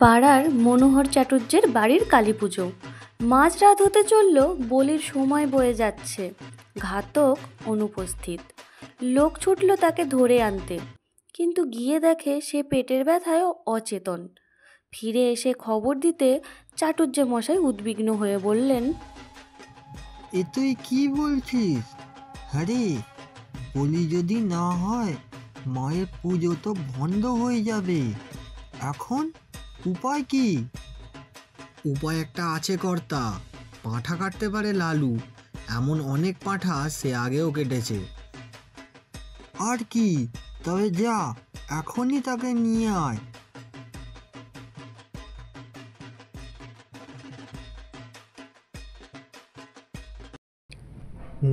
পাড়ার মনোহর চাটুর্যের বাড়ির কালী পুজো। মাঝরাত হতে চলল, বলির সময় বয়ে যাচ্ছে। ঘাতক অনুপস্থিত। লোক ছুটল তাকে ধরে আনতে, কিন্তু গিয়ে দেখে সে পেটের ব্যথায় অচেতন। ফিরে এসে খবর দিতে চাটুর্য মশাই উদ্বিগ্ন হয়ে বললেন, এ তুই কি বলছিস? আরে, বলি যদি না হয় মায়ের পুজো তো বন্ধ হয়ে যাবে। এখন উপায় কি? উপায় একটা আছে কর্তা, পাঁঠা কাটতে পারে লালু। এমন অনেক পাঁঠা সে আগেও কেটেছে। আর কি? তবে যা, এখনই তাকে নিয়ে আয়।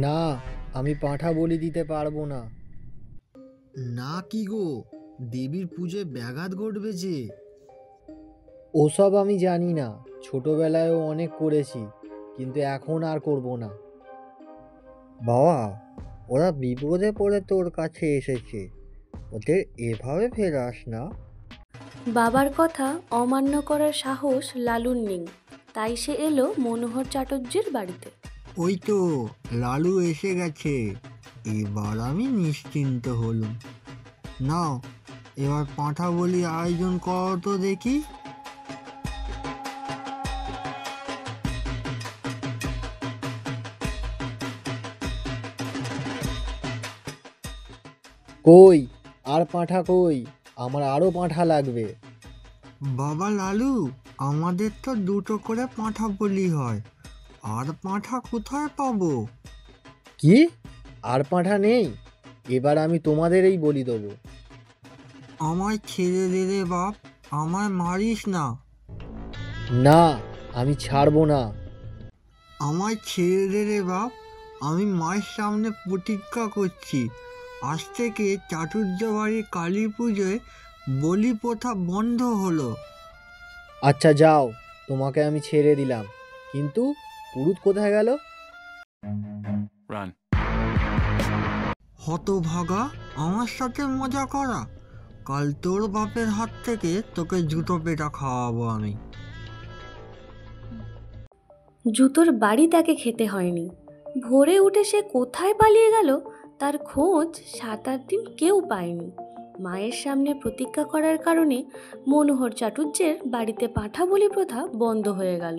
না, আমি পাঁঠা বলি দিতে পারবো না। না কি গো, দেবীর পুজোয় ব্যাঘাত ঘটবে যে। ওসব আমি জানি না, ছোটবেলায়ও অনেক করেছি, কিন্তু এখন আর করব না। বাবা, ওরা বিপদে পড়ে তোর কাছে এসেছে, ওদের এভাবে ফেরাস না। বাবার কথা অমান্য করার সাহস লালুর নেই। তাই সে এলো মনোহর চাটুর্যের বাড়িতে। ওই তো লালু এসে গেছে, এবার আমি নিশ্চিন্ত হলুম। নাও, এবার পাঁঠা বলি আয়োজন করো তো দেখি। কই, আর পাঁঠা কই? আমার আরো পাঁঠা লাগবে। বাবা লালু, আমাদের তো দুটো করে পাঁঠা বলি হয়, আর পাঁঠা কোথায় পাবো? কি? আর পাঁঠা নেই? এবার আমি তোমাদেরই বলি দেবো। আমায় ছেড়ে দে রে বাপ, আমায় মারিস না। না, আমি ছাড়বো না। আমায় ছেড়ে দে রে বাপ, আমি মায়ের সামনে প্রতিজ্ঞা করছি, আজ থেকে চাটুর্য বাড়ির কালী পুজোয় বলি প্রথা বন্ধ হলো। আচ্ছা যাও, তোমাকে আমি ছেড়ে দিলাম, কিন্তু পুরুত কোথায় গেল? হতভাগা, আমার সাথে মজা করা? কাল তোর বাপের হাত থেকে তোকে জুতো পেটা খাওয়াবো আমি। জুতোর বাড়ি তাকে খেতে হয়নি। ভোরে উঠে সে কোথায় পালিয়ে গেল তার খোঁজ 7-8 দিন কেউ পায়নি। মায়ের সামনে প্রতিজ্ঞা করার কারণে মনোহর চাটুর্যের বাড়িতে পাঁঠা বলি প্রথা বন্ধ হয়ে গেল।